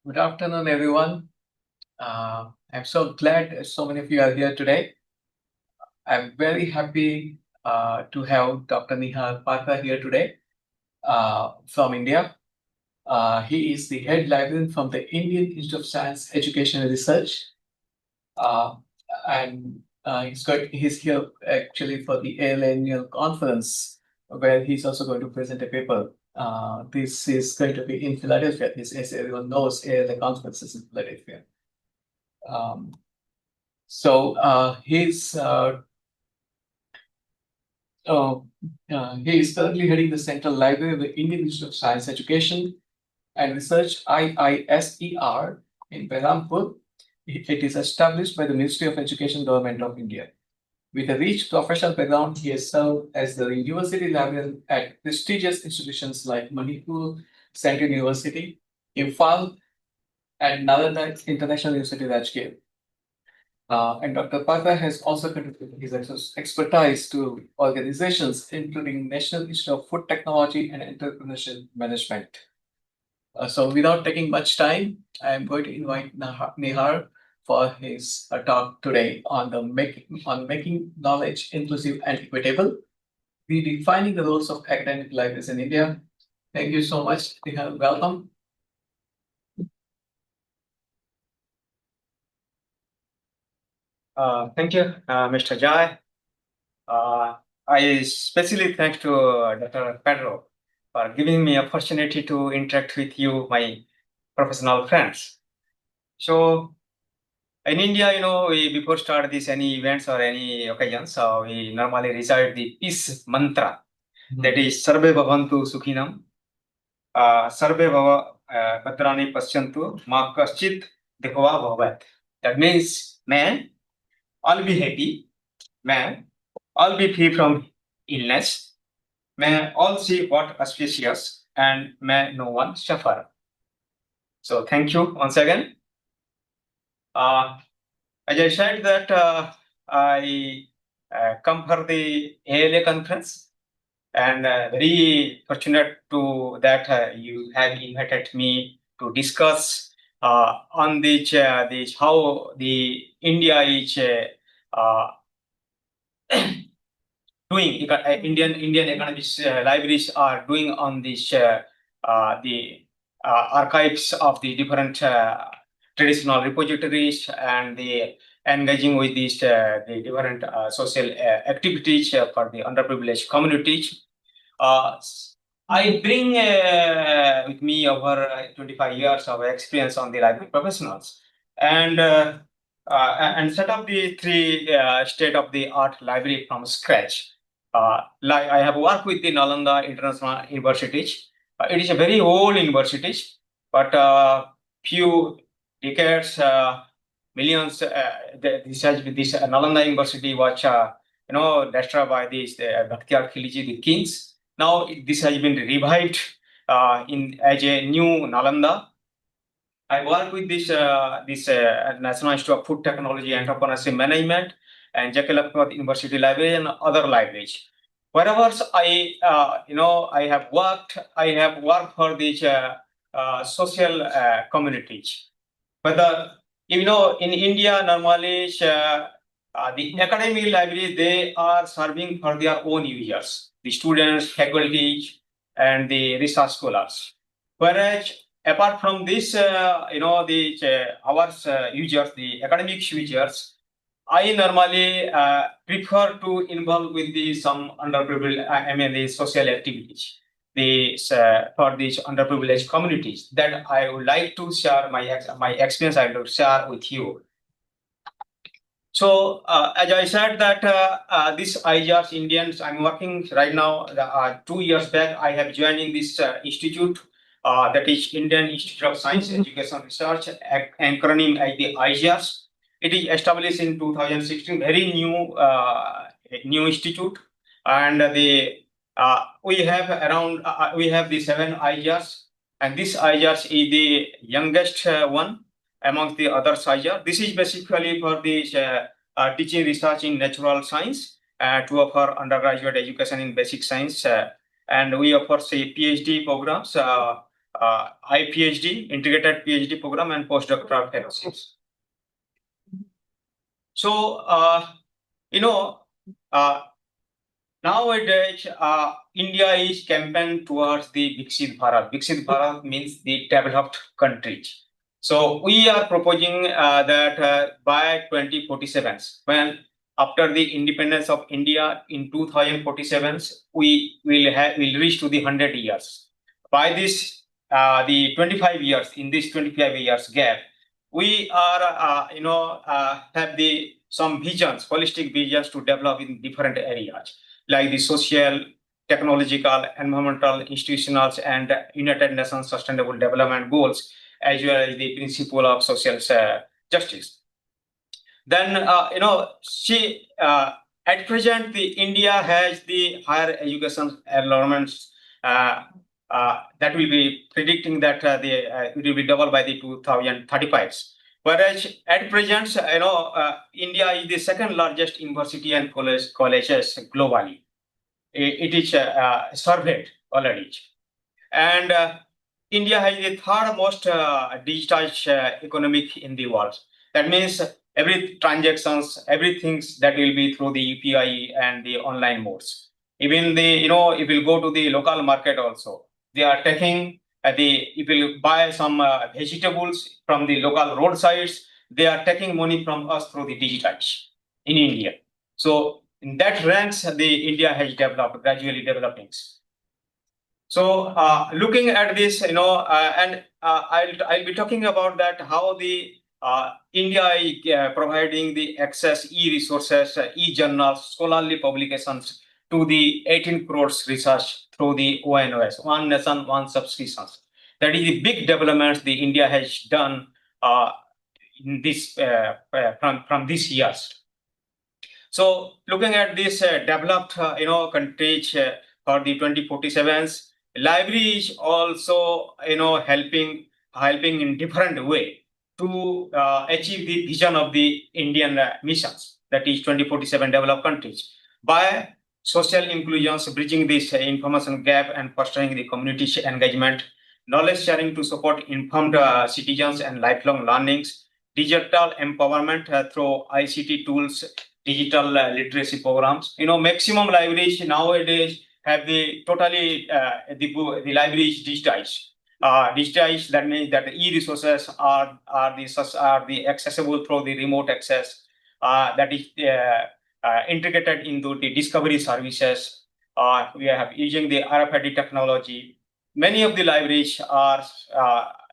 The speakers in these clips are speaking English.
Good afternoon, everyone. I'm so glad so many of you are here today. I'm very happy to have Dr. Nihar Patra here today from India. He is the head librarian from the Indian Institute of Science, Education and Research. Uh, and he's here actually for the AL annual conference, where he's also going to present a paper. This is going to be in Philadelphia. As everyone knows, ALA conference is in Philadelphia. Um, So he is currently heading the Central Library of the Indian Institute of Science Education and Research (IISER) in Berhampur. It is established by the Ministry of Education, Government of India. With a rich professional background, he has served as the university librarian at prestigious institutions like Manipur Central University, Imphal, and Nalanda International University, Rajgir. And Dr. Patra has also contributed his expertise to organizations, including National Institute of Food Technology and Entrepreneurship Management. So without taking much time, I am going to invite Nihar for his talk today on making knowledge inclusive and equitable, redefining the roles of academic libraries in India. Thank you so much, Nihar. Welcome. Thank you, Mr. Jai. I especially thanks to Dr. Pedro for giving me opportunity to interact with you, my professional friends. So in India, we before start this any events or any occasions, so we normally recite the peace mantra. That is Sarve Bhavantu Sukhinam, Sarve Bhava Patrani Paschantu, Ma Kaschit Dekhva Bhavat. That means, man, all be happy, man, all be free from illness, may all see what auspicious, and may no one suffer. So thank you once again. As I said that I come for the ALA conference, and very fortunate to that you have invited me to discuss on this how the India is doing Indian economics libraries are doing on this the archives of the different traditional repositories and the engaging with these the different social activities for the underprivileged communities. I bring with me over 25 years of experience on the library professionals, and set up the three state-of-the-art library from scratch. Like I have worked with the Nalanda International Universities. It is a very old university, but few decades, millions. This Nalanda University was destroyed by this Bhaktiar Khilji, the kings. Now this has been revived in as a new Nalanda. I work with this National Institute of Food Technology, Entrepreneurship Management, and Jackalapuat University Library and other libraries. Wherever I have worked for these social communities. But in India, normally the academic libraries, they are serving for their own users, the students, faculty, and the research scholars. Whereas apart from this, our users, the academic users, I normally prefer to involve with some underprivileged, the social activities, for these underprivileged communities. That I would like to share my experience. I will share with you. So as I said that this IJARS Indians, I'm working right now. 2 years back, I have joined in this institute. That is Indian Institute of Science, Education Research, acronym as the IJARS. It is established in 2016, very new institute, and we have around we have the 7 IJARS, and this IJARS is the youngest one amongst the other IJARS. This is basically for the teaching research in natural science to offer undergraduate education in basic science, and we offer say PhD programs IPhD, integrated PhD program, and postdoctoral fellowships. So, nowadays, India is campaigning towards the Viksit Bharat. Viksit Bharat means the developed countries. So we are proposing that by 2047, when after the independence of India in 2047, we will reach to the 100 years. By this, the 25 years, in this 25 years gap, we are, have the some visions, holistic visions to develop in different areas, like the social, technological, environmental, institutional, and United Nations Sustainable Development Goals, as well as the principle of social justice. Then, at present, the India has the higher education enrollments that will be predicting that it will be doubled by the 2035. Whereas at present, India is the second largest university and colleges globally. It is surveyed already. And India has the third most digitized economic in the world. That means every transactions, everything that will be through the UPI and the online modes. Even if you go to the local market also, they are taking if you buy some vegetables from the local roadsides, they are taking money from us through the digitized in India. So in that ranks, the India has developed, gradually developing. So looking at this, I'll be talking about that how the India is providing the access e-resources, e-journals, scholarly publications to the 18 crores research through the ONOS, One Nation, One Subscriptions. That is the big developments the India has done in this from these years. So looking at this developed countries for the 2047s, library is also helping in different way to achieve the vision of the Indian missions, that is 2047 developed countries, by social inclusions, bridging this information gap and fostering the community engagement, knowledge sharing to support informed citizens and lifelong learnings, digital empowerment through ICT tools, digital literacy programs. Maximum libraries nowadays have the totally the libraries digitized. Digitized, that means that the e-resources are the accessible through the remote access, that is integrated into the discovery services. We are using the RFID technology. Many of the libraries are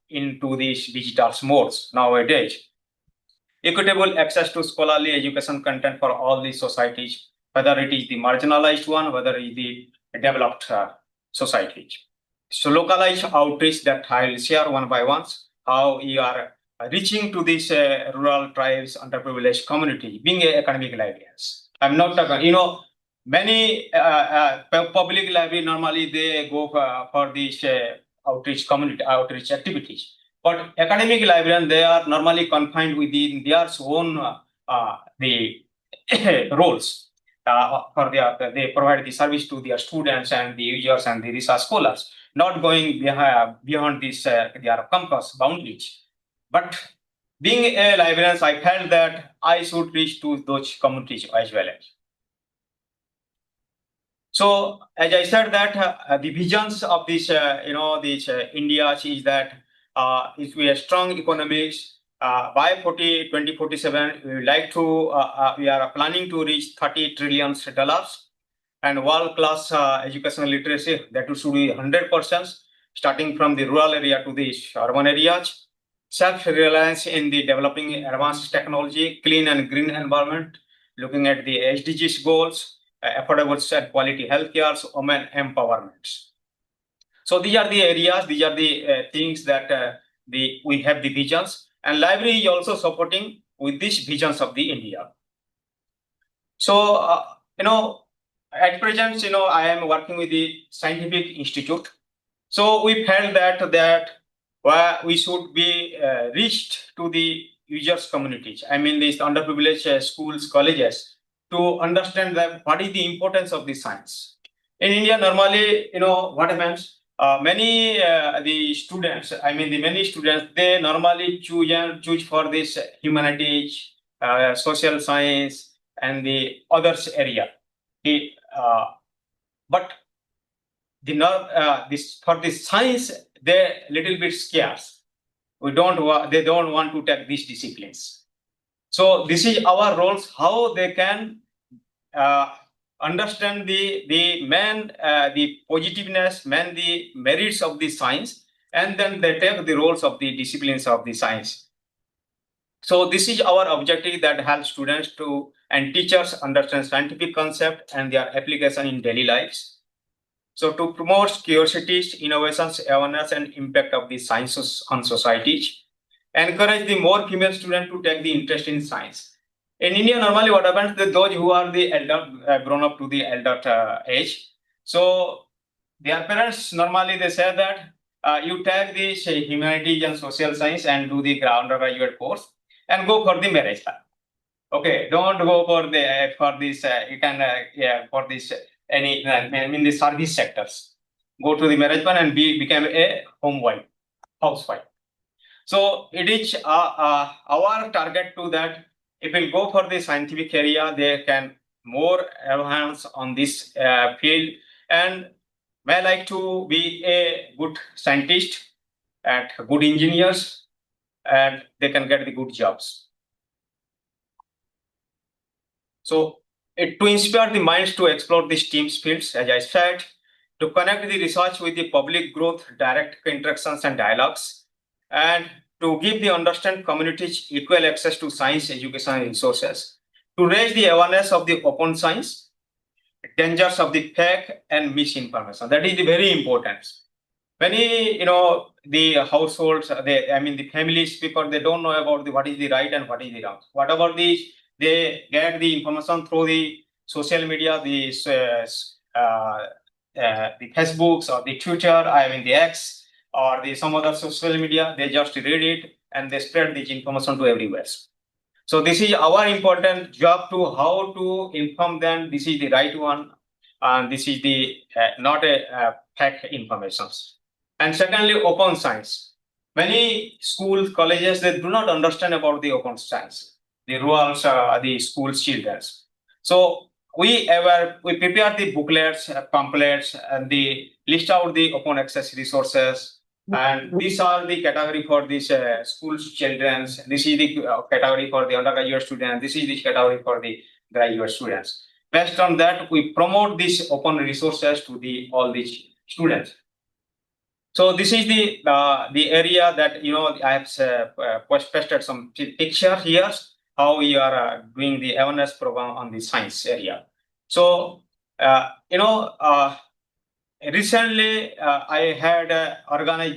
into these digital modes nowadays. Equitable access to scholarly education content for all the societies, whether it is the marginalized one, whether it is the developed societies. So localized outreach that I will share one by one, how we are reaching to these rural tribes, underprivileged community, being academic librarians. I'm not talking, many public library normally they go for these outreach activities. But academic librarians, they are normally confined within their own the roles. They provide the service to their students and the users and the research scholars, not going beyond this their campus boundaries. But being a librarian, I felt that I should reach to those communities as well. So as I said that the visions of this, India is that if we are strong economies, by 2047, we would like to, we are planning to reach $30 trillion and world-class educational literacy, that should be 100%, starting from the rural area to the urban areas. Self-reliance in the developing advanced technology, clean and green environment, looking at the SDGs goals, affordable and quality healthcare, women empowerment. So these are the areas, these are the things that we have the visions, and library is also supporting with these visions of the India. So at present, I am working with the scientific institute. So we felt that we should be reached to the users communities. I mean, these underprivileged schools, colleges, to understand that what is the importance of the science. In India, normally, what happens, many the students, many students, they normally choose for this humanities, social science, and the others area. But this for the science, they're little bit scarce. They don't want to take these disciplines. So this is our roles, how they can understand the positiveness, the merits of the science, and then they take the roles of the disciplines of the science. So this is our objective, that helps students to and teachers understand scientific concept and their application in daily lives. So to promote curiosity, innovations, awareness, and impact of the sciences on societies, encourage the more female students to take the interest in science. In India, normally what happens, that those who are the elder, grown up to the elder age, so their parents normally they say that you take the humanities and social science and do the undergraduate course and go for the marriage life. Okay, don't go for the for this. You can for this any in the service sectors. Go to the marriage one and become a housewife. So it is our target to that. If we go for the scientific area, they can more enhance on this field, and may like to be a good scientist and good engineers, and they can get the good jobs. So to inspire the minds to explore these teams fields, as I said, to connect the research with the public growth, direct interactions and dialogues, and to give the understand communities equal access to science education and resources, to raise the awareness of the open science, dangers of the fake and misinformation. That is very important. Many, the households, the families, people, they don't know about what is the right and what is the wrong. Whatever they get the information through the social media, the Facebooks or the Twitter, the X or the some other social media, they just read it and they spread this information to everywhere. So this is our important job, to how to inform them this is the right one and this is the not a fake information. And secondly, open science. Many schools, colleges, they do not understand about the open science, the rules, the school children. So we prepare the booklets, pamphlets, and the list out the open access resources. And these are the category for these school children. This is the category for the undergraduate students. This is the category for the graduate students. Based on that, we promote these open resources to all these students. So this is the area that I have posted some picture here, how we are doing the awareness program on the science area. So recently I had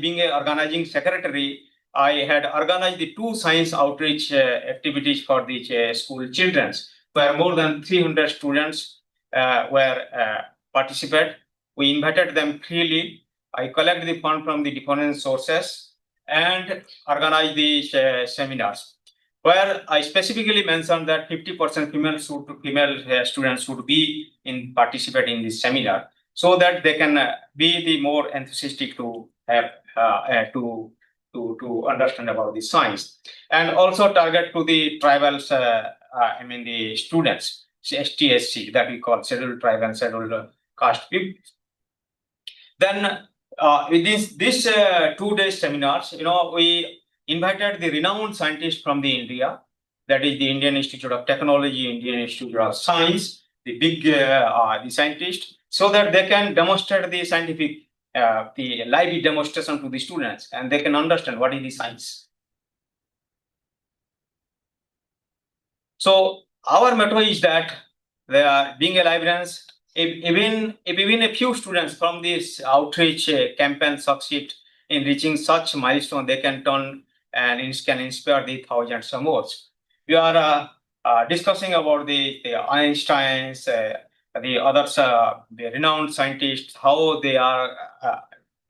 being a organizing secretary, I had organized the 2 science outreach activities for the school children, where more than 300 students were participate. We invited them freely. I collect the fund from the different sources and organize the seminars, where I specifically mentioned that 50% female students should be participate in this seminar, so that they can be the more enthusiastic to have to understand about the science, and also target to the tribals. The students, STSC, that we call scheduled tribe and scheduled caste people. Then with this 2-day seminars, we invited the renowned scientists from the India, that is the Indian Institute of Technology, Indian Institute of Science, the big the scientists, so that they can demonstrate the scientific, the live demonstration to the students, and they can understand what is the science. So our motto is that they are being a librarians. If even a few students from this outreach campaign succeed in reaching such milestone, they can turn and can inspire the thousands or more. We are discussing about the Einsteins, the others, the renowned scientists, how they are,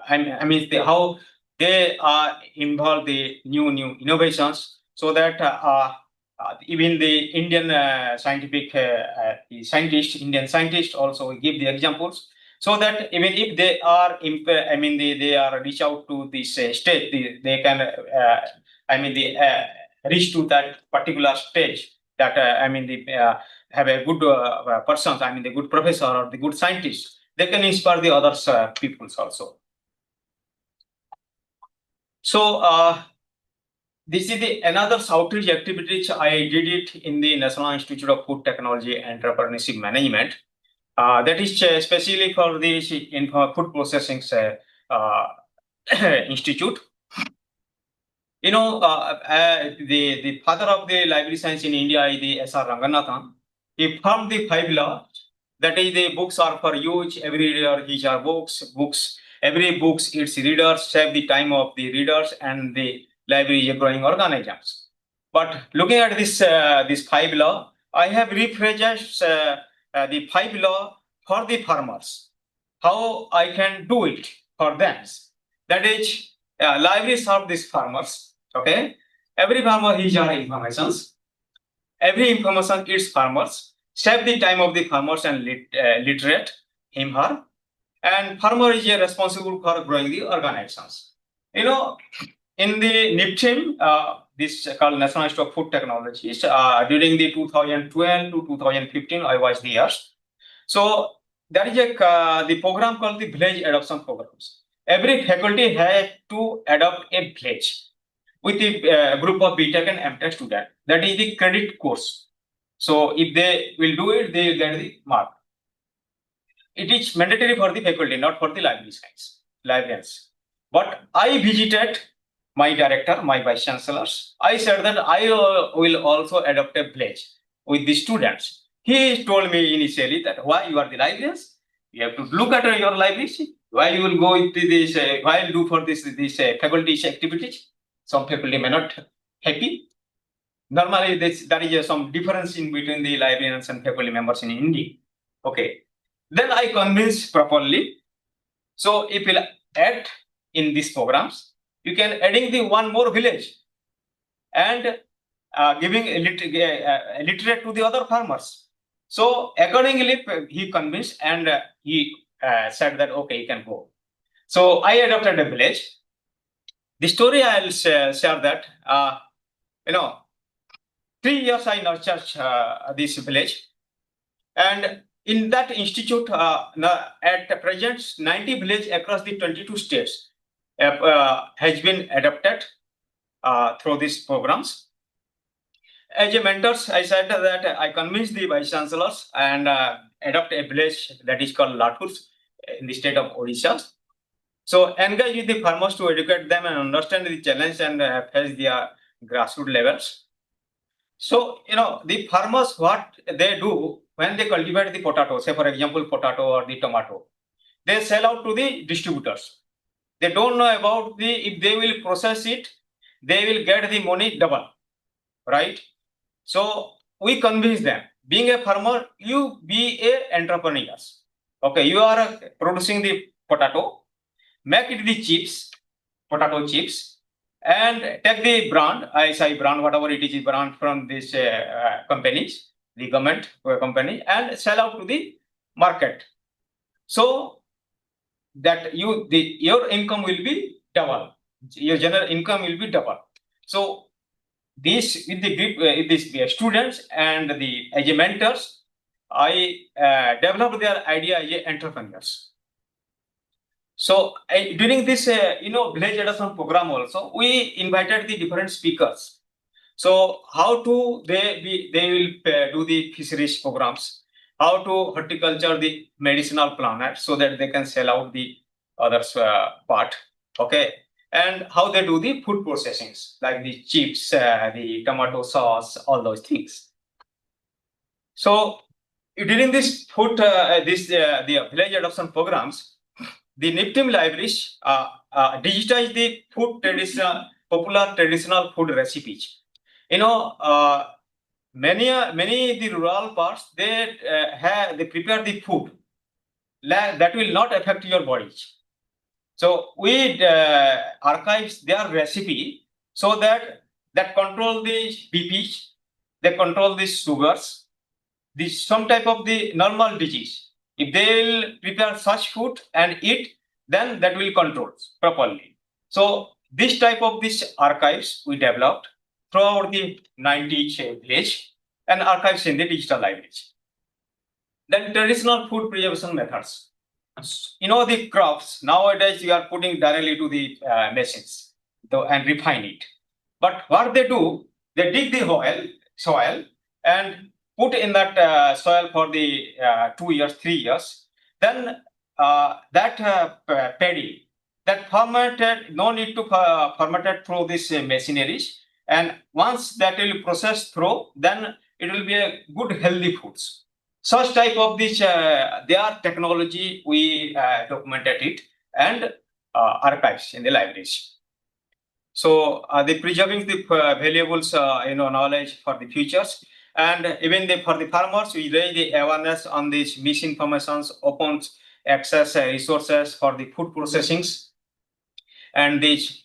how they are involved the new innovations, so that even the Indian Indian scientists also give the examples. so that even if they are, they are reach out to this stage, they can, reach to that particular stage that, have a good persons, the good professor or the good scientist, they can inspire the others peoples also. So this is the another outreach activity which I did it in the National Institute of Food Technology and Entrepreneurship Management. That is especially for the food processing institute. You know, the father of the library science in India is the S.R. Ranganathan. He formed the 5 laws. That is, the books are for use. Every reader his or books. Every books its readers, save the time of the readers, and the library is a growing organisms. But looking at this 5 law, I have rephrased the 5 law for the farmers. How I can do it for them. That is, libraries serve these farmers. Okay, every farmer his or informations. Every information is farmers. Save the time of the farmers and literate him her. And farmer is responsible for growing the organizations. You know, in the NIPTIM, this called National Institute of Food Technologies, during the 2012 to 2015, I was there. So there is the program called the Village Adoption Programs. Every faculty has to adopt a village with a group of BTech and MTech students. That is the credit course. So if they will do it, they will get the mark. It is mandatory for the faculty, not for the librarians. But I visited my director, my vice chancellors. I said that I will also adopt a village with the students. He told me initially that why you are the librarians, you have to look at your libraries. Why you will go into this? Why you do for this faculty activities? Some faculty may not happy. Normally, there is some difference in between the librarians and faculty members in India. Okay, then I convinced properly. So if you add in these programs, you can adding the one more village and giving literate to the other farmers. So accordingly, he convinced and he said that okay, you can go. So I adopted a village. The story I'll share that 3 years I nurtured this village, and in that institute at present 90 villages across the 22 states has been adopted through these programs. As a mentors, I said that I convinced the vice chancellors and adopt a village that is called Latur in the state of Odisha. So engage with the farmers to educate them and understand the challenge and face their grassroots levels. So, the farmers, what they do when they cultivate the potato, say for example, potato or the tomato, they sell out to the distributors. They don't know about if they will process it, they will get the money double, right? So we convince them, being a farmer, you be a entrepreneur. Okay, you are producing the potato, make it the chips, potato chips, and take the brand, ISI brand, whatever it is, brand from these companies, the government company, and sell out to the market. So that your income will be double, your general income will be double. So this with the group, these students and the as mentors, I developed their idea as entrepreneurs. So during this, village adoption program also, we invited the different speakers. So how to they will do the fisheries programs, how to horticulture the medicinal plant so that they can sell out the others part. Okay, and how they do the food processings like the chips, the tomato sauce, all those things. So during this the village adoption programs, the NIPTIM libraries digitize the popular traditional food recipes. Many the rural parts they prepare the food that will not affect your bodies. So we archives their recipe so that control the BPs, they control the sugars, some type of the normal disease. If they will prepare such food and eat, then that will control properly. So this type of this archives we developed throughout the 90 village and archives in the digital libraries. Then traditional food preservation methods. The crops nowadays you are putting directly to the machines and refine it. But what they do, they dig the soil and put in that soil for the 2 years, 3 years. Then that paddy, that fermented, no need to fermented through this machineries. And once that will process through, then it will be a good healthy foods. Such type of this, their technology, we documented it and archives in the libraries. So the preserving the valuables, knowledge for the futures, and even for the farmers, we raise the awareness on these misinformations, open access resources for the food processings, and this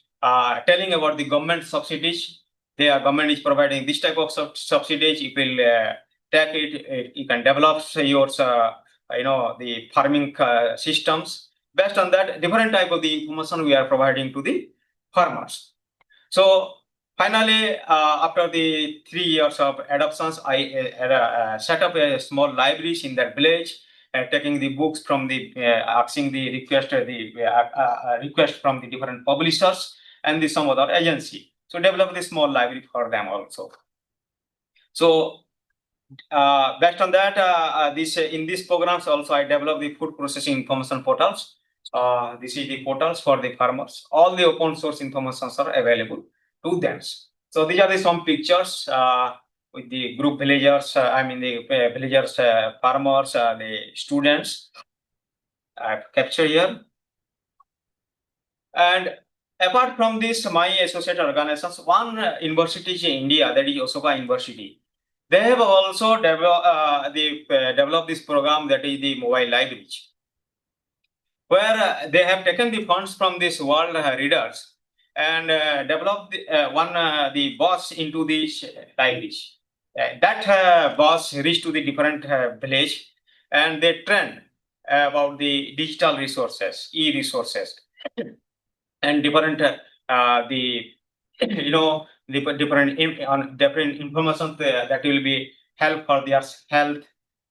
telling about the government subsidies. The government is providing this type of subsidies. It will take it. You can develop your, the farming systems. Based on that, different type of the information we are providing to the farmers. So finally, after the 3 years of adoptions, I set up a small libraries in that village, taking the books from the asking the request from the different publishers and some other agency. So develop the small library for them also. So based on that, in these programs also I developed the food processing information portals. This is the portals for the farmers. All the open source informations are available to them. So these are the some pictures with the group villagers. The villagers, farmers, the students. I've captured here. And apart from this, my associate organizations, one university in India, that is Osaka University, they have also developed this program, that is the mobile library, where they have taken the funds from this world readers and developed the bus into these libraries. That bus reached to the different village, and they trained about the digital resources, e-resources, and different the different information that will be help for their health,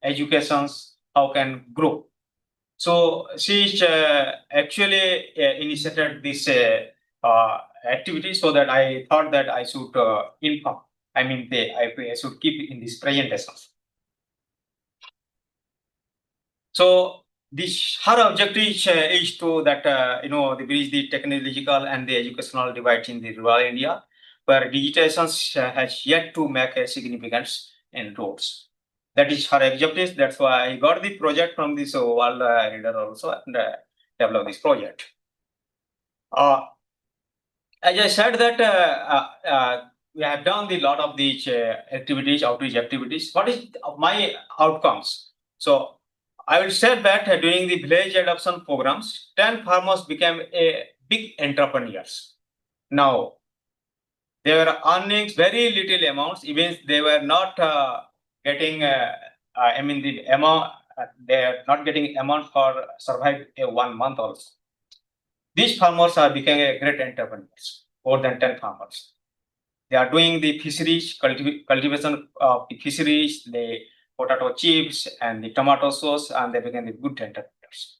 educations, how can grow. So she actually initiated this activity, so that I thought that I should inform. I should keep in this presentations. So her objective is to that the bridge the technological and the educational divide in the rural India, where digitization has yet to make a significant inroads. That is her objective. That's why I got the project from this world reader also and develop this project. As I said that we have done a lot of these activities, outreach activities. What is my outcomes? So I will say that during the village adoption programs, 10 farmers became a big entrepreneurs. Now, they were earning very little amounts, even they were not getting, the amount, they are not getting amount for survive 1 month also. These farmers are becoming great entrepreneurs, more than 10 farmers. They are doing the fisheries, cultivation of the fisheries, the potato chips and the tomato sauce, and they became the good entrepreneurs.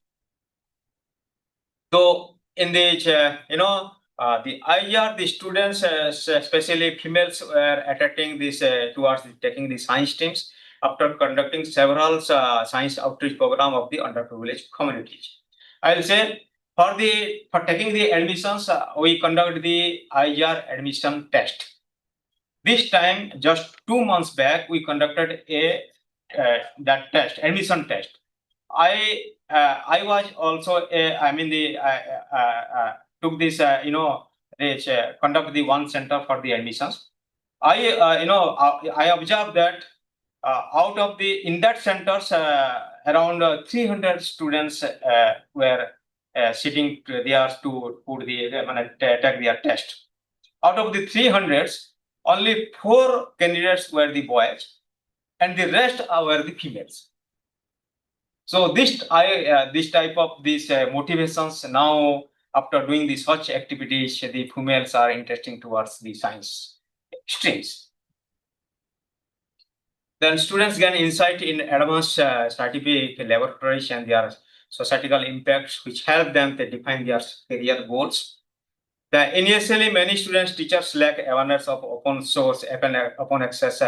So in the the IR, the students, especially females, were attracting this towards taking the science streams after conducting several science outreach program of the underprivileged communities. I'll say for taking the admissions, we conduct the IR admission test. This time, just 2 months back, we conducted that test, admission test. I was also took this conduct the one center for the admissions. I observed that out of in that centers around 300 students were sitting there to take their test. Out of the 300s, only 4 candidates were the boys, and the rest were the females. So this type of these motivations now, after doing the such activities, the females are interesting towards the science streams. Then students gain insight in advanced scientific laboratories and their societal impacts, which help them to define their career goals. Initially, many students, teachers lack awareness of open source, open access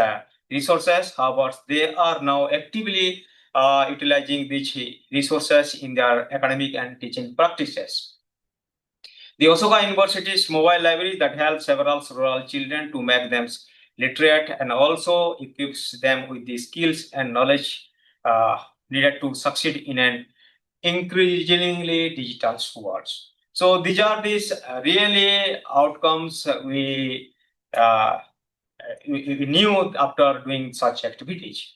resources. However, they are now actively utilizing these resources in their academic and teaching practices. The Osaka University's mobile library that helps several rural children to make them literate and also equips them with the skills and knowledge needed to succeed in an increasingly digital world. So these are these really outcomes we knew after doing such activities.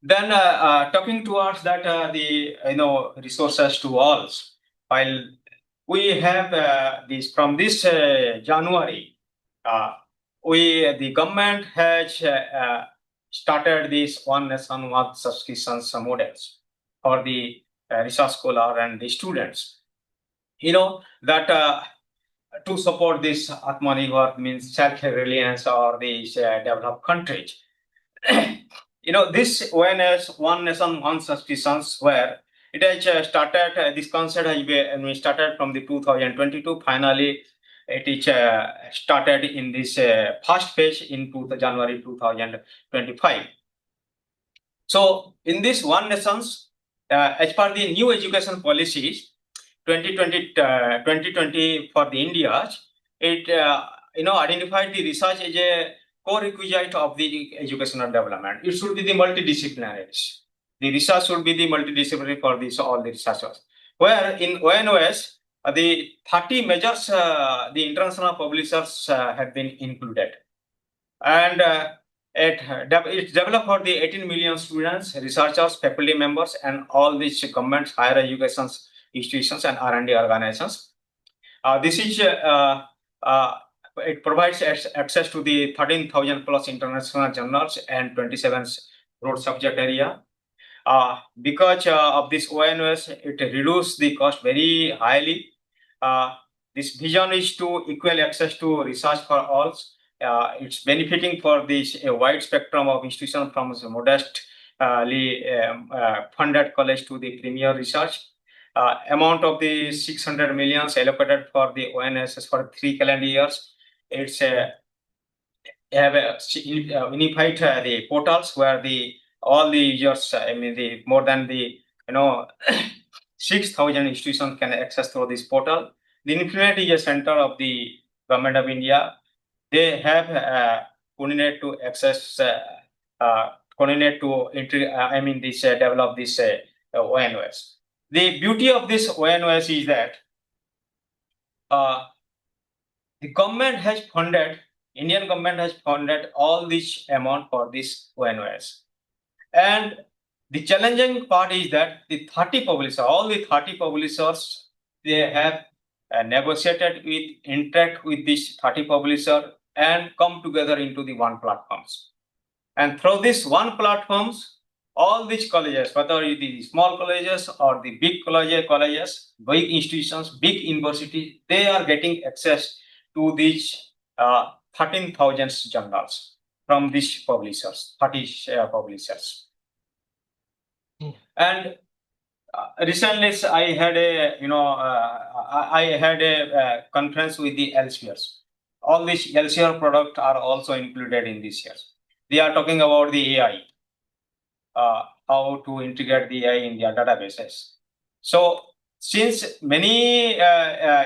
Then talking towards that the resources to all, while we have this from this January, the government has started this one nation one subscriptions models for the research scholar and the students. That to support this Atmanirbhar means self-reliance or these developed countries. This awareness, one nation, one subscriptions, where it has started, this concept has been started from the 2022. Finally, it is started in this first phase in January 2025. So, in this one nations, as per the new education policies, 2020 for the India, it identified the research as a core requisite of the educational development. It should be the multidisciplinary. The research should be the multidisciplinary for this all the researchers. Where in ONOS, the 30 measures the international publishers have been included, and it's developed for the 18 million students, researchers, faculty members, and all these governments, higher education institutions, and R&D organizations. This is it provides access to the 13,000 plus international journals and 27 broad subject area. Because of this ONOS, it reduces the cost very highly. This vision is to equal access to research for all. It's benefiting for this a wide spectrum of institutions from modestly funded college to the premier research. Amount of the 600 millions allocated for the ONS for 3 calendar years. It's have unified the portals where all the users, the more than the 6,000 institutions can access through this portal. The Infinite is a center of the government of India. They have coordinate to access, coordinate to develop this ONOS. The beauty of this ONOS is that the government has funded, Indian government has funded all this amount for this ONOS. And the challenging part is that the 30 publishers, all the 30 publishers, they have negotiated with, interact with this 30 publisher and come together into the one platforms. And through this one platforms, all these colleges, whether it is small colleges or the big colleges, big institutions, big universities, they are getting access to these 13,000 journals from these publishers, 30 publishers. And recently, I had a conference with the Elsewheres. All these Elsewhere products are also included in this year. They are talking about the AI, how to integrate the AI in their databases. So, since many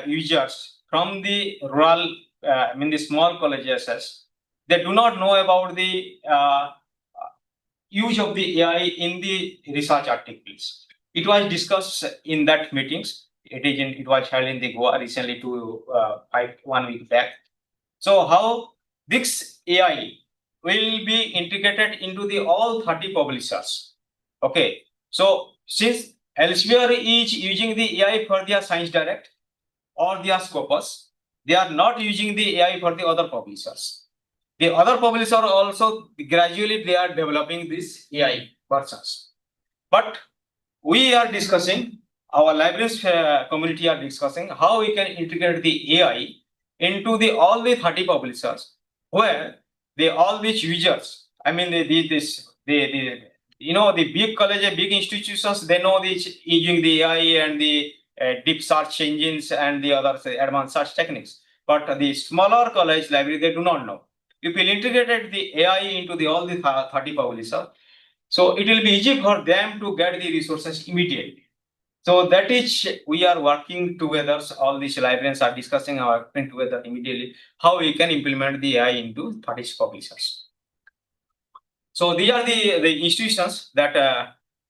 users from the rural, the small colleges, they do not know about the use of the AI in the research articles. It was discussed in that meetings. It was held in the Goa recently 1 week back. So how this AI will be integrated into the all 30 publishers. Okay. So since Elsewhere is using the AI for their Science Direct or their Scopus, they are not using the AI for the other publishers. The other publishers also gradually they are developing these AI versions. But we are discussing, our libraries community are discussing how we can integrate the AI into the all the 30 publishers, where they all these users, I mean the the big college, big institutions, they know this using the AI and the deep search engines and the other advanced search techniques. But the smaller college library, they do not know. If we integrated the AI into the all the 30 publishers, so it will be easy for them to get the resources immediately. So that is, we are working together. So all these librarians are discussing our working together immediately how we can implement the AI into 30 publishers. So these are the institutions that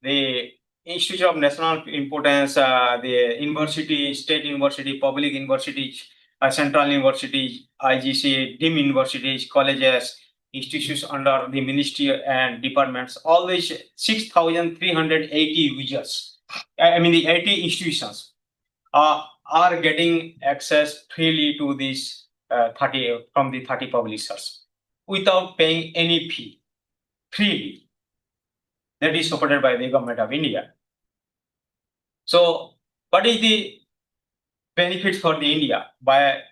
the Institute of National Importance, the university, state university, public universities, central universities, IGC, deemed universities, colleges, institutions under the ministry and departments, all these 6,380 users, I mean the 80 institutions are getting access freely to these 30 from the 30 publishers without paying any fee, freely. That is supported by the government of India. So, what is the benefits for the India by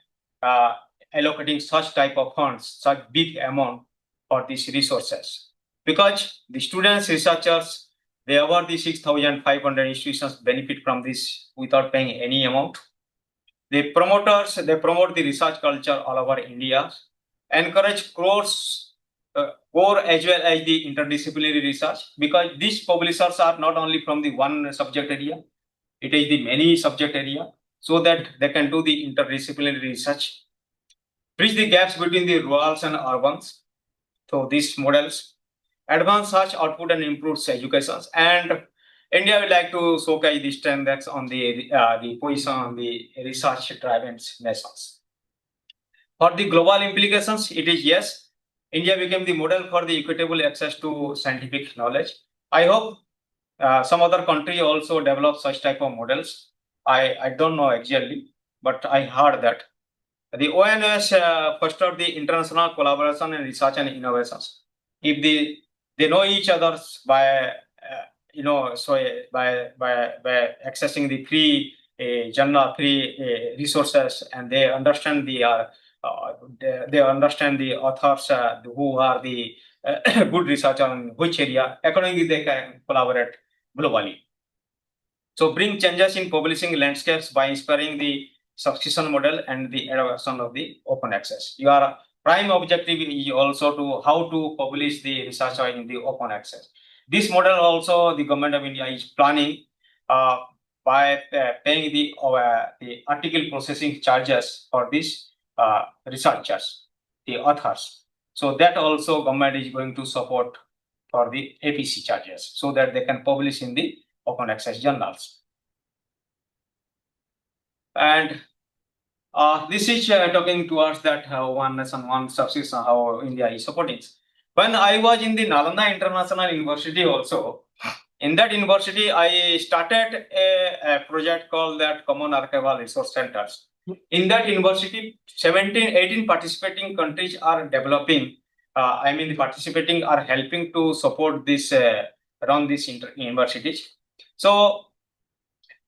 allocating such type of funds, such big amount for these resources? Because the students, researchers, they award the 6,500 institutions benefit from this without paying any amount. The promoters, they promote the research culture all over India, encourage core as well as the interdisciplinary research, because these publishers are not only from the one subject area, it is the many subject area, so that they can do the interdisciplinary research, bridge the gaps between the rurals and urbans. So these models advance such output and improves education. And India would like to showcase the strengths on the position on the research-driven nations. For the global implications, it is yes, India became the model for the equitable access to scientific knowledge. I hope some other country also develop such type of models. I don't know exactly, but I heard that. The ONS fostered the international collaboration and research and innovations. If they know each other by so by accessing the free journal, free resources, and they understand they understand the authors who are the good researcher in which area. Accordingly, they can collaborate globally. So bring changes in publishing landscapes by inspiring the subscription model and the adoption of the open access. Your prime objective is also to how to publish the research in the open access. This model also the government of India is planning by paying the article processing charges for these researchers, the authors. So that also government is going to support for the APC charges, so that they can publish in the open access journals. And this is talking towards that one nation, one subscription, how India is supporting. When I was in the Nalanda International University also, in that university, I started a project called that Common Archival Resource Centers. In that university, 18 participating countries are developing, participating are helping to support this, run these universities. So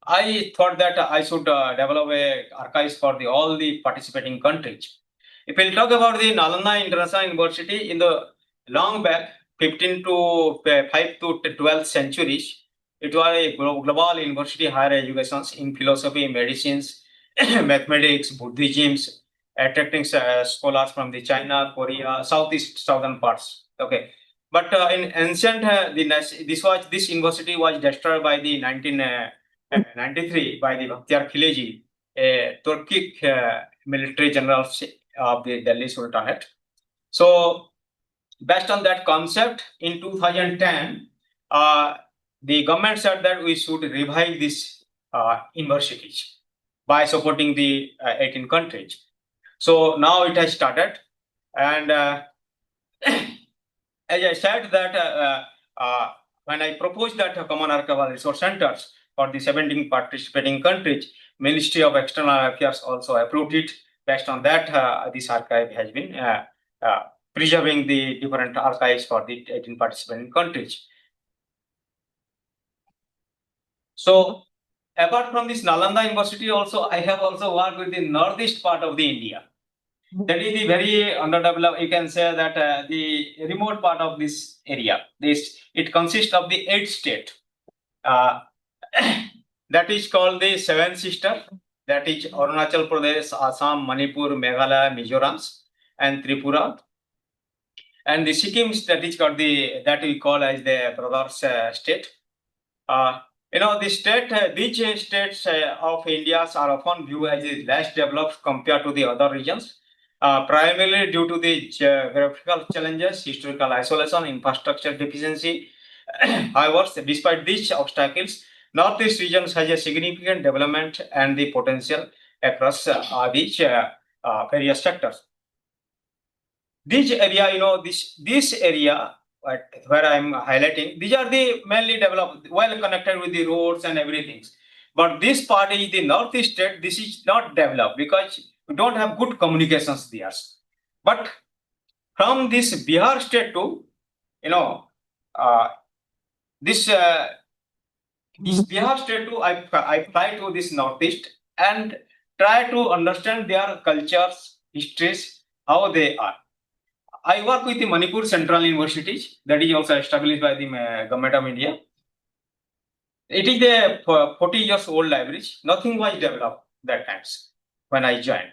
I thought that I should develop a archives for all the participating countries. If we'll talk about the Nalanda International University, in the long back, 15 to 5 to 12th centuries, it was a global university higher education in philosophy, medicines, mathematics, Buddhism, attracting scholars from the China, Korea, southern parts. Okay, but in ancient, this university was destroyed by the 1993 by the Bakhtiar Khilji, a Turkic military general of the Delhi Sultanate. So, based on that concept, in 2010, the government said that we should revive these universities by supporting the 18 countries. So now it has started, and as I said that when I proposed that Common Archival Resource Centers for the 17 participating countries, Ministry of External Affairs also approved it. Based on that, this archive has been preserving the different archives for the 18 participating countries. So apart from this Nalanda University, also I have also worked with the northeast part of the India. That is the very underdeveloped. You can say that the remote part of this area. It consists of the 8 states. That is called the Seven Sister. That is Arunachal Pradesh, Assam, Manipur, Meghalaya, Mizoram, and Tripura. And the Sikkim that is called that we call as the brothers state. These states of India are often viewed as less developed compared to the other regions, primarily due to the geographical challenges, historical isolation, infrastructure deficiency. However, despite these obstacles, Northeast regions has a significant development and the potential across these various sectors. This area, this area where I'm highlighting, these are the mainly developed, well connected with the roads and everything. But this part is the northeast state, this is not developed because we don't have good communications there. But from this Bihar state to, this Bihar state to, I fly to this northeast and try to understand their cultures, histories, how they are. I work with the Manipur Central University that is also established by the government of India. It is a 40 years old library. Nothing was developed that times when I joined.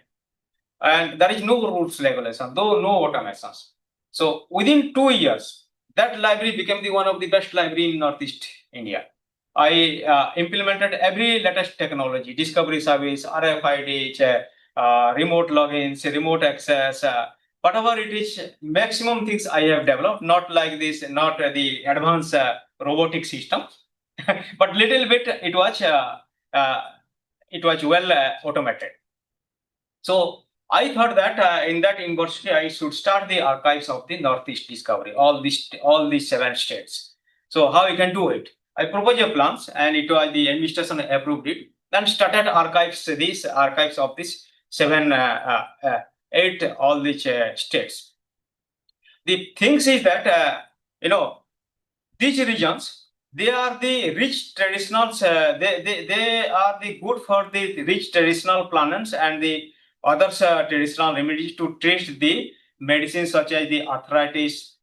And there is no rules regulation, though no automations. So within 2 years, that library became one of the best library in Northeast India. I implemented every latest technology, discovery service, RFID, remote logins, remote access, whatever it is, maximum things I have developed, not like this, not the advanced robotic system, but little bit it was well automated. So I thought that in that university I should start the archives of the Northeast discovery, all these 7 states. So how you can do it? I proposed a plans and it was the administration approved it. Then started these archives of this 8 all these states. The things is that these regions, they are the rich traditionals. They are the good for the rich traditional plants and the other traditional remedies to treat the medicines such as the arthritis,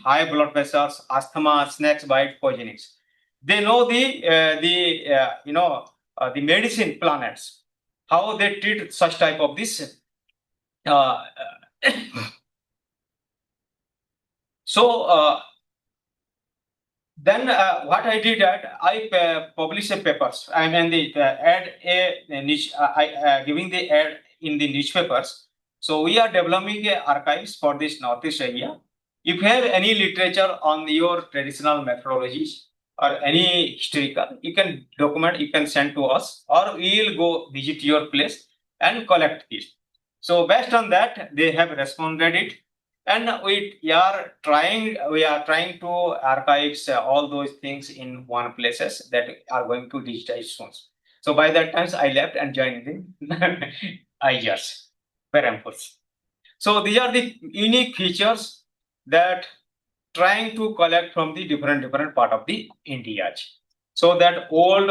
high blood pressures, asthma, snakes bite, poisonings. They know the medicine planets, how they treat such type of this. Then what I did that I published papers. I mean the ad a niche. Giving the ad in the newspapers. So we are developing archives for this Northeast area. If you have any literature on your traditional methodologies or any historical, you can document, you can send to us, or we will go visit your place and collect this. So based on that, they have responded it, and we are trying to archives all those things in one places that are going to digitize soon. So by that time, I left and joined the IGS, Parampur. So these are the unique features that trying to collect from the different part of the India. So that all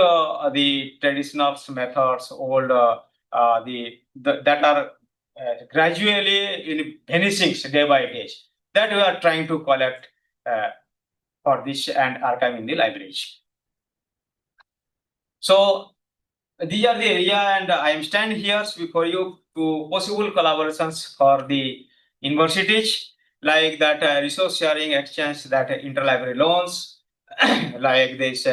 the traditional methods, all that are gradually vanishing day by day, that we are trying to collect for this and archive in the libraries. So these are the area, and I am standing here before you to possible collaborations for the universities, like that resource sharing exchange, that interlibrary loans, like this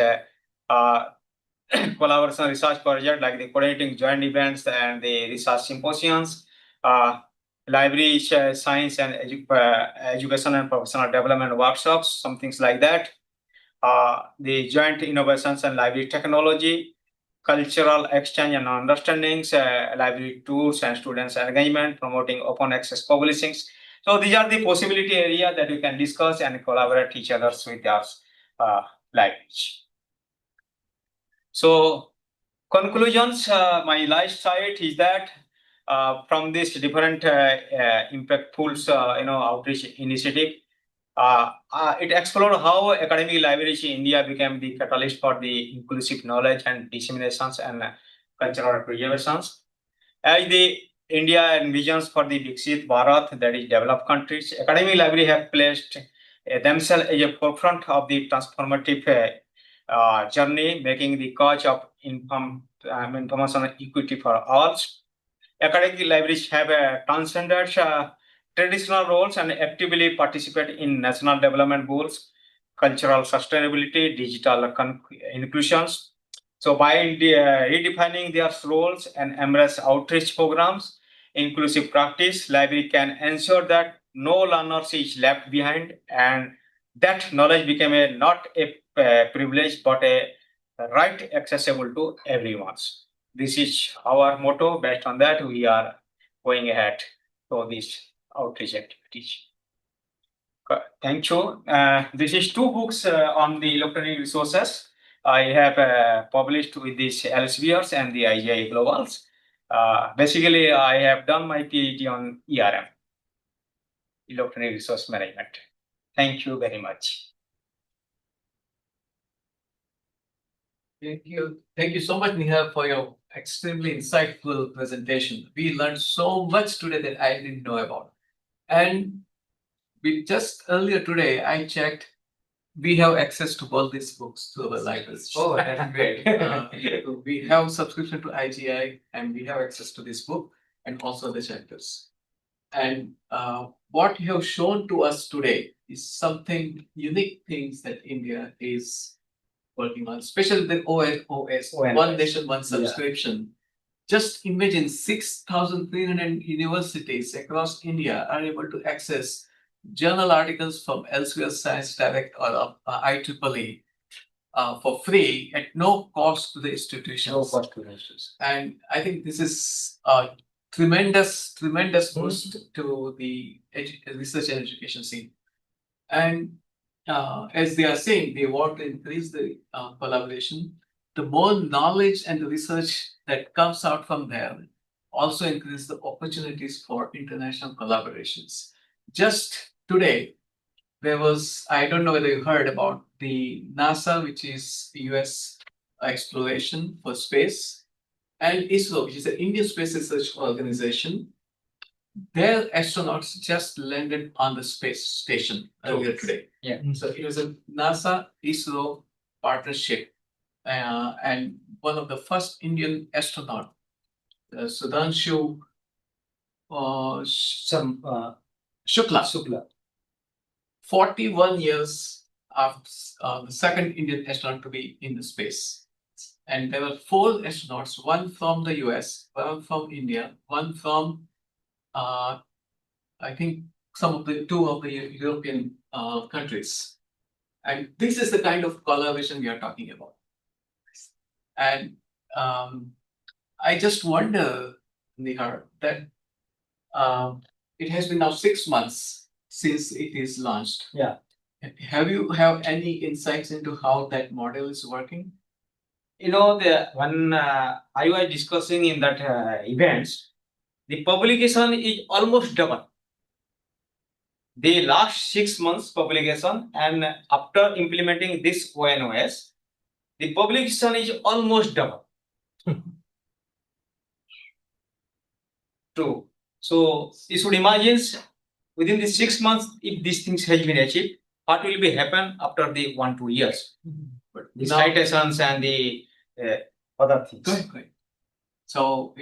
collaboration research project, like the coordinating joint events and the research symposiums, library science and education and professional development workshops, some things like that. The joint innovations and library technology, cultural exchange and understandings, library tours and students engagement, promoting open access publishings. So these are the possibility area that you can discuss and collaborate each other with your libraries. So conclusions, my last slide is that from this different impactful outreach initiative, It explored how academic libraries in India became the catalyst for the inclusive knowledge and disseminations and cultural preservations. As the India envisions for the Viksit Bharat, that is developed countries, academic libraries have placed themselves at the forefront of the transformative journey, making the cause of information equity for all. Academic libraries have transcended traditional roles and actively participate in national development goals, cultural sustainability, digital inclusions. So by redefining their roles and embrace outreach programs, inclusive practice, library can ensure that no learner is left behind and that knowledge became not a privilege but a right accessible to everyone. This is our motto. Based on that, we are going ahead to these outreach activities. Thank you. This is two books on the electronic resources I have published with these Elsewheres and the IGI Globals. Basically, I have done my PhD on ERM, Electronic Resource Management. Thank you very much. Thank you. Thank you so much, Nihar, for your extremely insightful presentation. We learned so much today that I didn't know about. And we just earlier today, I checked, we have access to all these books to our libraries. Oh, that's great. So we have subscription to IGI and we have access to this book and also the chapters. And what you have shown to us today is something unique things that India is working on, especially the OS, One Nation, One Subscription. Just imagine 6,300 universities across India are able to access journal articles from Elsewhere Science Direct or IEEE for free at no cost to the institutions. No cost to the institutions. And I think this is a tremendous boost to the research and education scene. And as they are saying, they want to increase the collaboration. The more knowledge and the research that comes out from there also increase the opportunities for international collaborations. Just today, there was, I don't know whether you heard about the NASA, which is US exploration for space, and ISRO, which is the Indian Space Research Organization. Their astronauts just landed on the space station earlier today. Yeah. So it was a NASA ISRO partnership, and one of the first Indian astronaut, Sudhanshu Shukla, 41 years after the second Indian astronaut to be in the space. And there were 4 astronauts, one from the US, one from India, one from I think two of the European countries. And this is the kind of collaboration we are talking about. And I just wonder, Nihar, that it has been now 6 months since it is launched. Yeah. Have you have any insights into how that model is working? You know, when I was discussing in that events, the publication is almost double. The last 6 months publication, and after implementing this ONOS, the publication is almost double. True. So you should imagine within the 6 months, if these things has been achieved, what will be happen after the 1-2 years? But the citations and the other things. Good. So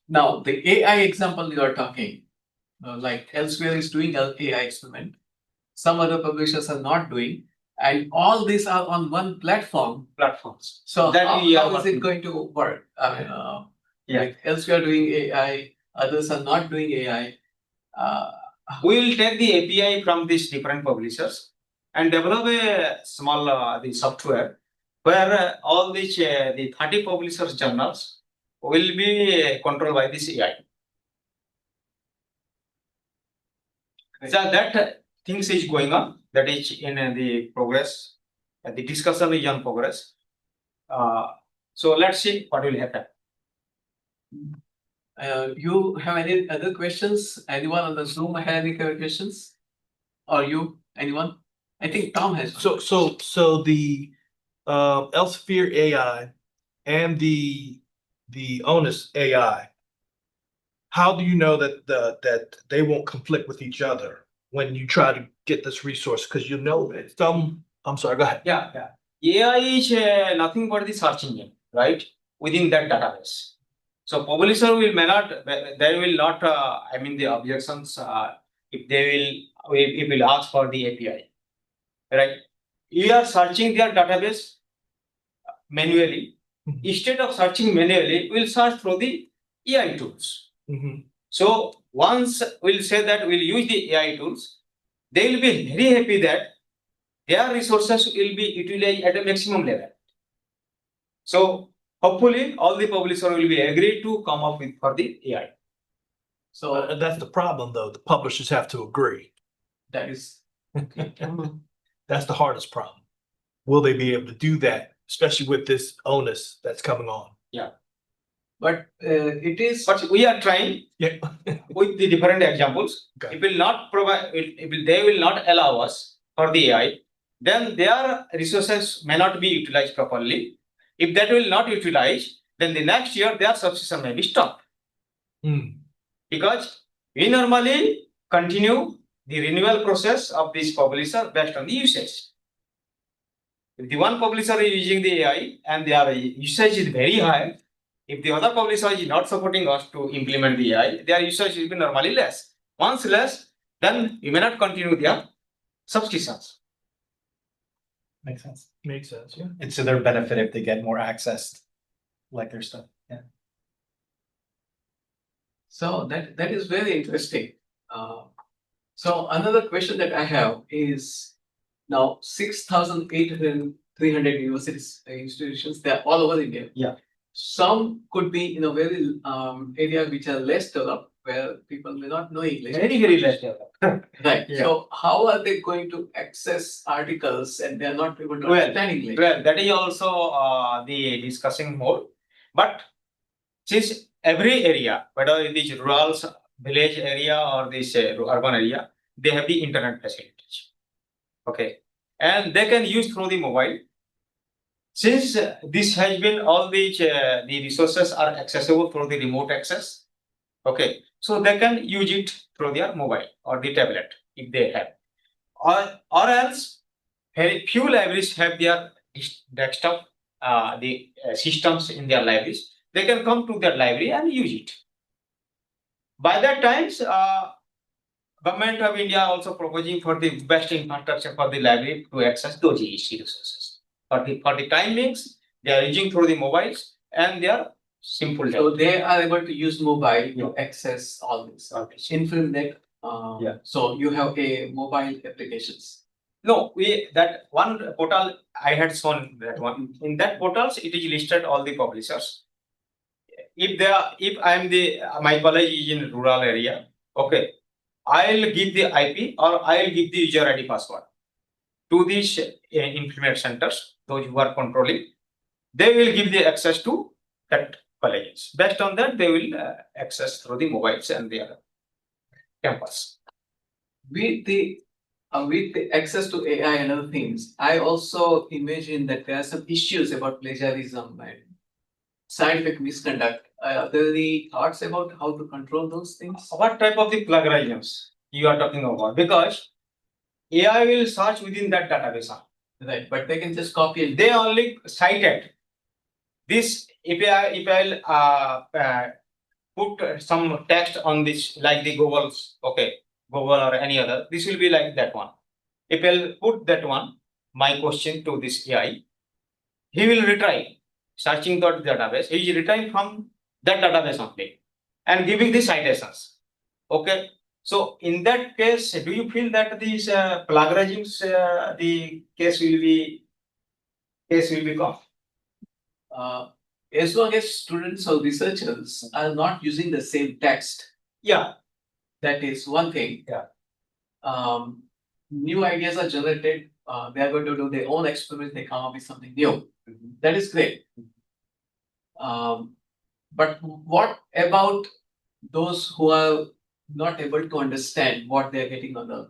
now the AI example you are talking, like Elsewhere is doing an AI experiment, some other publishers are not doing, and all these are on one platforms. So how is it going to work? Like Elsewhere doing AI, others are not doing AI. We will take the API from these different publishers and develop a small the software where all these the 30 publishers journals will be controlled by this AI. So that things is going on. That is in the progress. The discussion is on progress. So let's see what will happen. You have any other questions? Anyone on the Zoom have any questions? or you, anyone? I think Tom has. one. So the Elsevier AI and the Onus AI, how do you know that they won't conflict with each other when you try to get this resource? Because you know that I'm sorry, go ahead. Yeah. AI is nothing but the search engine, right? Within that database. So publisher may not, there will not, the objections, if it will ask for the API, right? You are searching their database manually. Mhm. Instead of searching manually, we'll search through the AI tools. Mhm. So once we'll say that we'll use the AI tools, they will be very happy that their resources will be utilized at a maximum level. So hopefully all the publisher will be agreed to come up with for the AI. So That's the problem, though. The publishers have to agree. that is. That's the hardest problem. Will they be able to do that, especially with this onus that's coming on? But it is. But we are trying Yeah. with the different examples. Okay. It will not provide, they will not allow us for the AI, then their resources may not be utilized properly. If that will not utilize, then the next year their subscription may be stopped. Because we normally continue the renewal process of this publisher based on the usage. If the one publisher is using the AI and their usage is very high, if the other publisher is not supporting us to implement the AI, their usage will be normally less. Once less, then you may not continue their subscriptions. Makes sense. Makes sense, yeah. It's to their benefit if they get more access, like their stuff. Yeah. So that is very interesting. So another question that I have is now 6,800 universities institutions, they're all over India. Yeah. Some could be in a very area which are less developed, where people may not know English. Very less developed. Right. Yeah. So how are they going to access articles and they're not able to Well, understand English? Well, that is also the discussing more. But since every area, whether it is rural, village area or this urban area, they have the internet facilities. Okay, and they can use through the mobile. Since this has been all the resources are accessible through the remote access. Okay, so they can use it through their mobile or the tablet if they have, or else very few libraries have their desktop systems in their libraries. They can come to their library and use it. By that times, Government of India also proposing for the best infrastructure for the library to access those EEC resources. For the timings, they are using through the mobiles and they are simple. So they are able to use mobile Yeah. to access all this. Okay. InfilmNet. Yeah. So you have a mobile applications. No, that one portal I had shown that one. In that portals, it is listed all the publishers. If my college is in rural area, okay, I'll give the IP or I'll give the user ID password to these implement centers, those who are controlling. They will give the access to that colleges. Based on that, they will access through the mobiles and their campus. With the access to AI and other things, I also imagine that there are some issues about plagiarism and scientific misconduct. Are there any thoughts about how to control those things? What type of the plagiarisms you are talking about? Because AI will search within that database. Right, but they can just copy and They only cited this. If I'll put some text on this, like the Google's, okay, Google or any other, this will be like that one. If I'll put that one, my question to this AI, he will retrieve, searching the database, he is retrieving from that database only and giving the citations. Okay. So in that case, do you feel that these plagiarisms, the case will be gone? As long as students or researchers are not using the same text, Yeah. that is one thing. Yeah. New ideas are generated. They are going to do their own experiments. They come up with something new. That is great. But what about those who are not able to understand what they are getting on the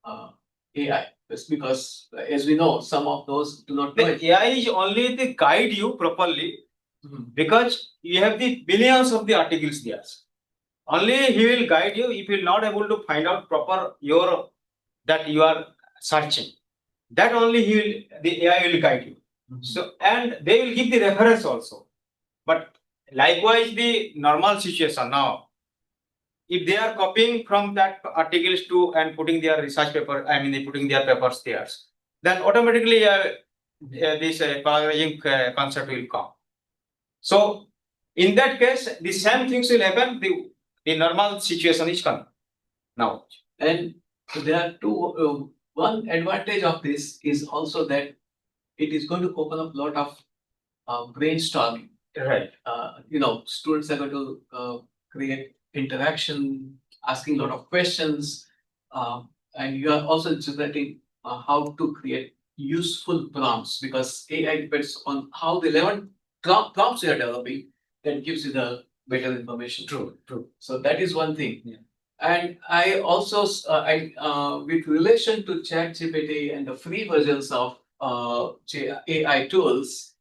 AI? Just because, as we know, some of those do not know it. The AI is only the guide you properly Mhm. because you have the billions of the articles there. Only he will guide you if you will not able to find out proper your that you are searching. That only the AI will guide you. So and they will give the reference also. But likewise, the normal situation now, if they are copying from that articles to and putting their research paper, I mean, they putting their papers there, then automatically this plagiarizing concept will come. So in that case, the same things will happen. The normal situation is coming now. And there are two. One advantage of this is also that it is going to open up a lot of brainstorming. Right. Students are going to create interaction, asking a lot of questions, and you are also generating how to create useful prompts because AI depends on how the relevant prompts you are developing that gives you the better information. True. So that is one thing. Yeah. And I also, with relation to ChatGPT and the free versions of AI tools,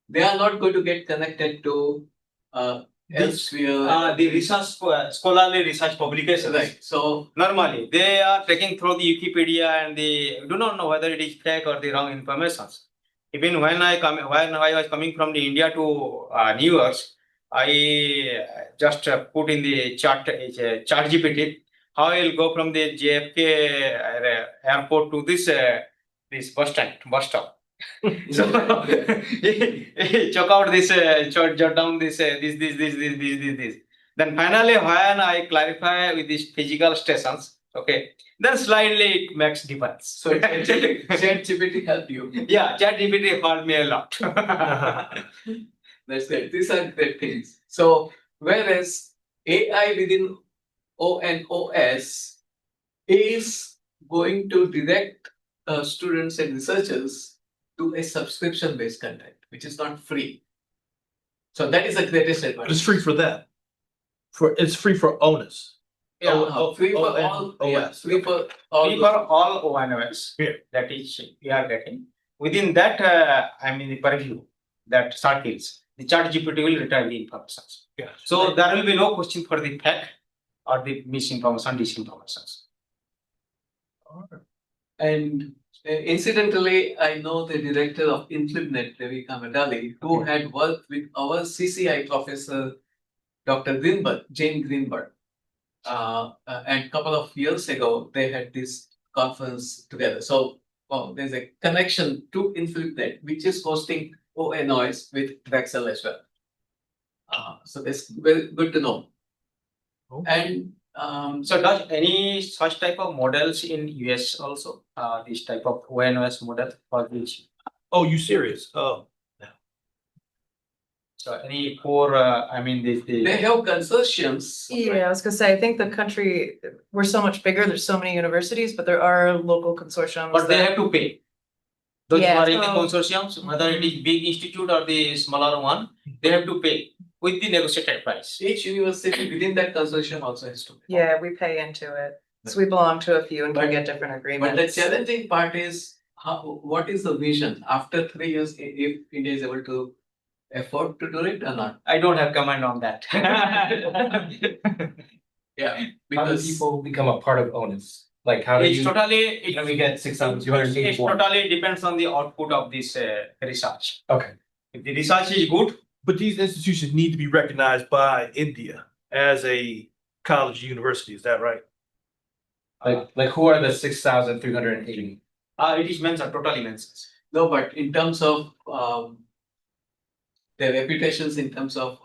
they are not going to get connected to Elsevier. The research scholarly research publications. Right. So Normally, they are taking through the Wikipedia and they do not know whether it is fake or the wrong information. Even when I was coming from the India to New York, I just put in the chat GPT how I will go from the JFK airport to this bus stop. So check out this, jot down this, this. Then finally, when I clarify with these physical stations, okay, then slightly it makes difference. So ChatGPT helped you. Yeah, ChatGPT helped me a lot. That's good. These are great things. So whereas AI within ONOS is going to direct students and researchers to a subscription-based content, which is not free. So that is the greatest advantage. But it's free for them. It's free for owners. Free for all. Free for all. Free for all ONOS. Yeah. That is we are getting. Within that, the purview, that circles, the ChatGPT will return the information. Yeah. So there will be no question for the fake or the misinformation, disinformation. And incidentally, I know the director of InflipNet, Devi Kamadali, who had worked with our CCI professor, Dr. Jane Greenberg. And a couple of years ago, they had this conference together. So there's a connection to InflipNet, which is hosting ONOS with Drexel as well. So that's very good to know. Okay. And So does any such type of models in US also? This type of ONOS model for which? Oh, you serious? Oh. So any for they have consortiums. Yeah, I was gonna say, I think the country, we're so much bigger, there's so many universities, but there are local consortiums. but they that- have to pay. Those who Yeah, are in the so- consortiums, whether it is big institute or the smaller one, they have to pay with the negotiated price. Each university within that consortium also has to pay. Yeah, we pay into it. So we belong to a few and can But- get different But agreements. the challenging part is what is the vision after 3 years if India is able to afford to do it or not? I don't have comment on that. Yeah, How do because people become a part of ONUS? Like how do It's you, totally, how do we get 6,281? it totally depends on the output of this research. Okay. If the research is good, But these institutions need to be recognized by India as a college university, is that right? Like who are the 6,380? it is mentioned, totally mentions. no, but in terms of their reputations, in terms of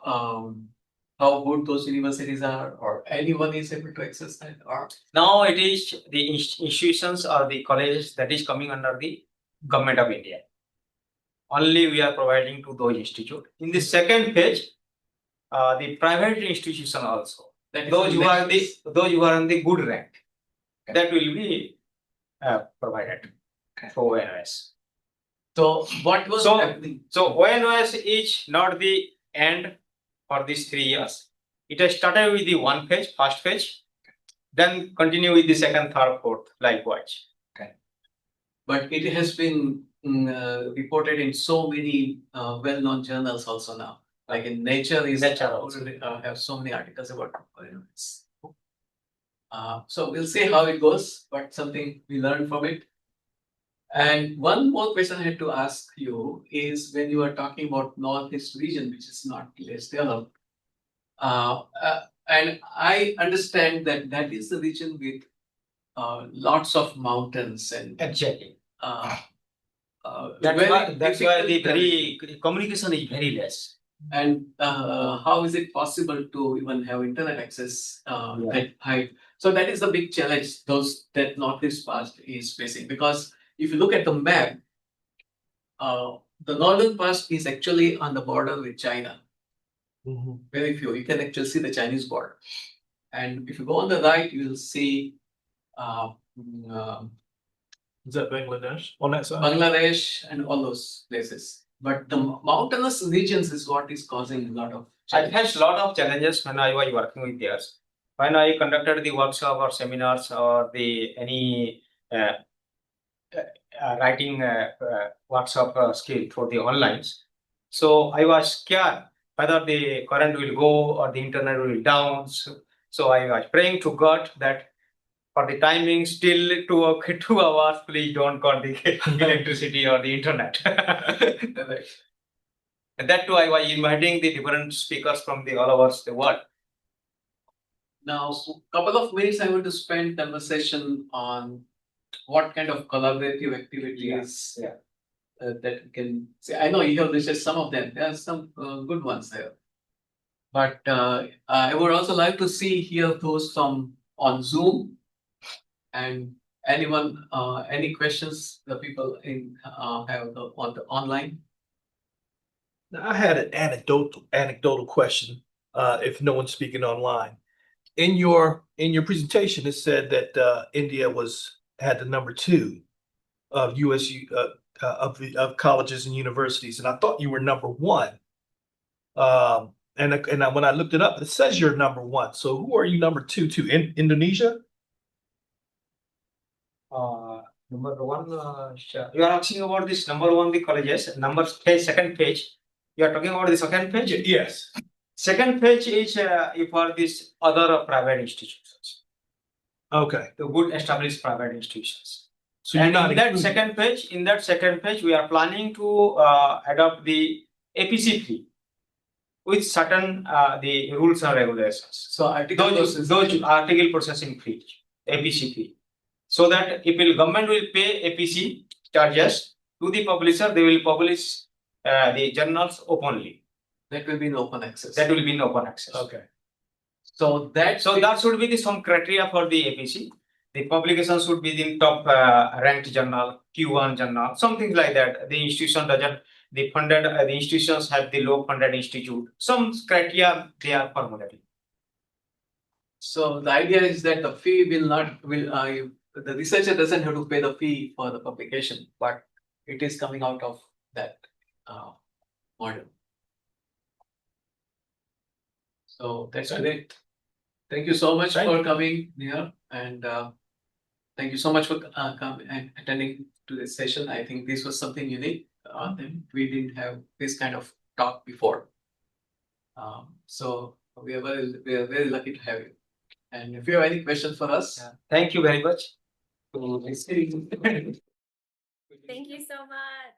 how good those universities are, or anyone is able to access that, or Now it is the institutions or the colleges that is coming under the government of India. Only we are providing to those institutes. In the second phase, the private institution also, that is those the who are next- those who are on the good rank, Okay. that will be provided for ONOS. So what was So- happening? So ONOS is not the end for these 3 years. It has started with the first phase. then continue with the second, third, fourth, likewise. But it has been reported in so many well-known journals also now. Like in Nature is Nature also. already have so many articles about it's, so we'll see how it goes, but something we learned from it. And one more question I had to ask you is when you are talking about Northeast region, which is not less developed, and I understand that that is the region with lots of mountains and Exactly. very That's why the difficult communication is very less. and how is it possible to even have internet access that high? So that is the big challenge that Northeast part is facing, because if you look at the map, the northern part is actually on the border with China. Very few, you can actually see the Chinese border. And if you go on the right, you will see Is that Bangladesh on that side? Bangladesh and all those places. But the mountainous regions is what is causing a lot of I challenge. faced a lot of challenges when I was working with theirs. When I conducted the workshop or seminars or any writing workshop skill for the onlines. So I was scared whether the current will go or the internet will down. So I was praying to God that for the timing still 2 hours, please don't cut the electricity or the internet. And that too, I was inviting the different speakers from all over the world. Now, couple of minutes I want to spend conversation on what kind of collaborative activities that we can say. I know you have listed some of them. There are some good ones there. But I would also like to hear those from on Zoom, and anyone, any questions the people in have on the online. Now, I had an anecdotal question, if no one's speaking online. In your presentation, it said that India had the number 2 of US of colleges and universities, and I thought you were number 1. When I looked it up, it says you're number 1. So who are you number 2 to? In Indonesia? Number 1, you are asking about this number 1, the colleges, second page. You are talking about the second page? Yes. Second page is for this other private institutions, Okay. the good established private institutions. So And you're not in that included. second page, we are planning to adopt the APC fee with certain the rules and regulations. So Those article processing fee, APC fee, so that if government will pay APC charges to the publisher, they will publish the journals openly. that will be in open access. That will be in open access. Okay. So that should be some criteria for the APC. The publication should be in top ranked journal, Q1 journal, something like that. The institution doesn't, the institutions have the low funded institute. Some criteria they are formulated. So the idea is that the fee the researcher doesn't have to pay the fee for the publication, but it is coming out of that model. So that's great. Thank you so much for coming here, and thank you so much for coming and attending to this session. I think this was something unique. We didn't have this kind of talk before. So we are very lucky to have you. And if you have any questions for us, Thank you very much. Thank you so much.